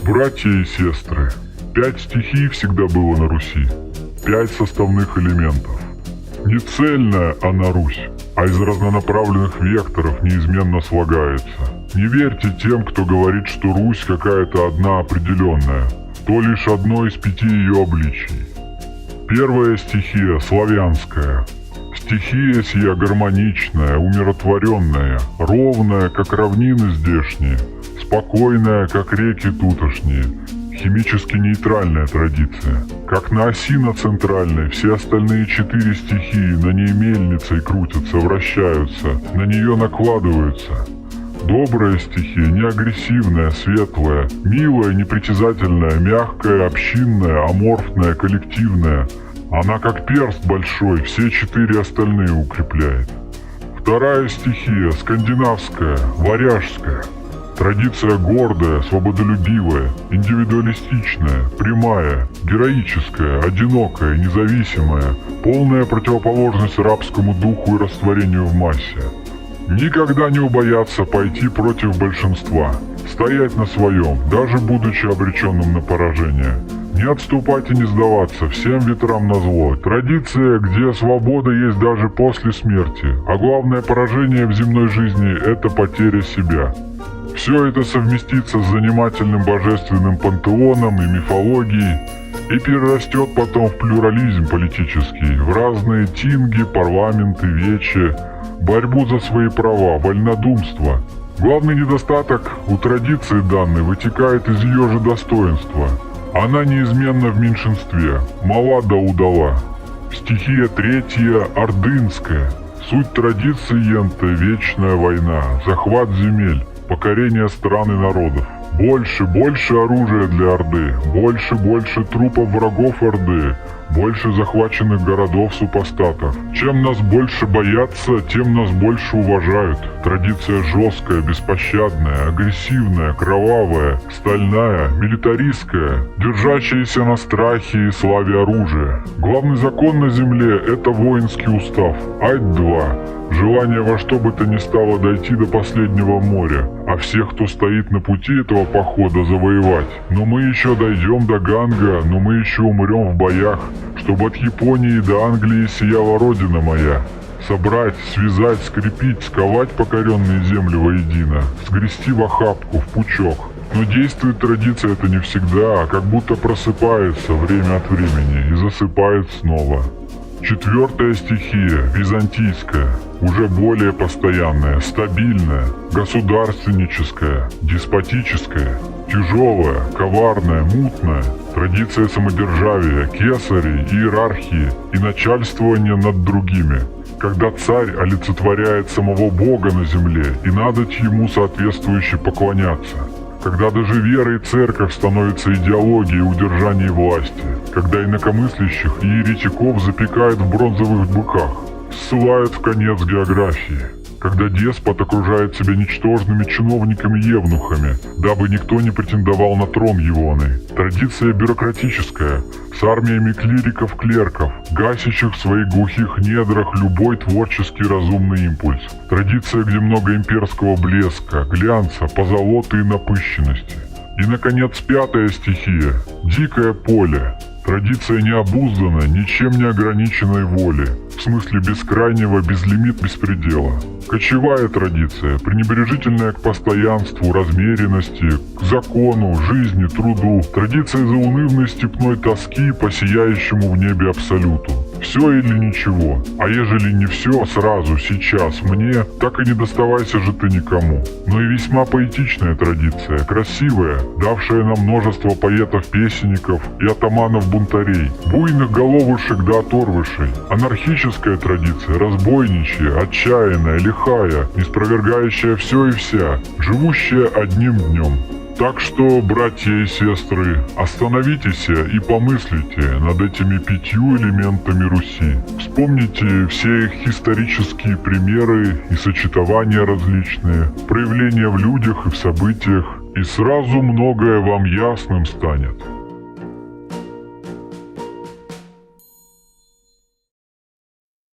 Братья и сестры, 5 стихий всегда было на Руси, 5 составных элементов. Не цельная она Русь, а из разнонаправленных векторов неизменно слагается. Не верьте тем, кто говорит, что Русь какая-то одна определенная, то лишь одно из 5 ее обличий. Первая стихия – славянская. Стихия сия гармоничная, умиротворенная, ровная, как равнины здешние, спокойная, как реки тутошние, химически нейтральная традиция. Как на оси на центральной все остальные 4 стихии на ней мельницей крутятся, вращаются, на нее накладываются. Добрая стихия, не агрессивная, светлая, милая, непритязательная, мягкая, общинная, аморфная, коллективная. Она как перст большой, все 4 остальные укрепляет. Вторая стихия, скандинавская, варяжская. Традиция гордая, свободолюбивая, индивидуалистичная, прямая, героическая, одинокая, независимая, полная противоположность рабскому духу и растворению в массе. Никогда не убояться пойти против большинства, стоять на своем, даже будучи обреченным на поражение. Не отступать и не сдаваться, всем ветрам назло. Традиция, где свобода есть даже после смерти, а главное поражение в земной жизни – это потеря себя. Все это совместится с занимательным божественным пантеоном и мифологией и перерастет потом в плюрализм политический, в разные тинги, парламенты, вечи, борьбу за свои права, вольнодумство. Главный недостаток у традиции данной вытекает из ее же достоинства. Она неизменно в меньшинстве, мала да удала. Стихия третья – ордынская. Суть традиции ента – вечная война, захват земель, покорение стран и народов. Больше оружия для Орды, больше трупов врагов Орды, больше захваченных городов-супостатов. Чем нас больше боятся, тем нас больше уважают. Традиция жесткая, беспощадная, агрессивная, кровавая, стальная, милитаристская, держащаяся на страхе и славе оружия. Главный закон на земле – это воинский устав. Ать-2. Желание во что бы то ни стало дойти до последнего моря, а всех, кто стоит на пути этого похода, завоевать. Но мы еще дойдем до Ганга, но мы еще умрем в боях, чтобы от Японии до Англии сияла родина моя. Собрать, связать, скрепить, сковать покоренные земли воедино, сгрести в охапку, в пучок. Но действует традиция это не всегда, а как будто просыпается время от времени и засыпает снова. Четвертая стихия, византийская, уже более постоянная, стабильная, государственническая, деспотическая, тяжелая, коварная, мутная. Традиция самодержавия, кесарей, иерархии и начальствования над другими. Когда царь олицетворяет самого Бога на земле и надо ему соответствующе поклоняться. Когда даже вера и церковь становятся идеологией удержания власти, когда инакомыслящих и еретиков запекают в бронзовых быках, ссылают в конец географии, когда деспот окружает себя ничтожными чиновниками-евнухами, дабы никто не претендовал на трон егоный. Традиция бюрократическая, с армиями клириков-клерков, гасящих в своих глухих недрах любой творческий разумный импульс. Традиция, где много имперского блеска, глянца, позолоты и напыщенности. И, наконец, пятая стихия – дикое поле. Традиция необузданной, ничем не ограниченной воли, в смысле бескрайнего, безлимит беспредела. Кочевая традиция, пренебрежительная к постоянству, размеренности, к закону, жизни, труду. Традиция заунывной степной тоски по сияющему в небе абсолюту. Все или ничего, а ежели не все сразу, сейчас, мне, так и не доставайся же ты никому. Но и весьма поэтичная традиция, красивая, давшая нам множество поэтов-песенников и атаманов-бунтарей, буйных головушек да оторвышей. Анархическая традиция, разбойничья, отчаянная, лихая, неспровергающая все и вся, живущая одним днем. Так что, братья и сестры, остановитесь и помыслите над этими 5 элементами Руси. Вспомните все их исторические примеры и сочетования различные, проявления в людях и в событиях, и сразу многое вам ясным станет.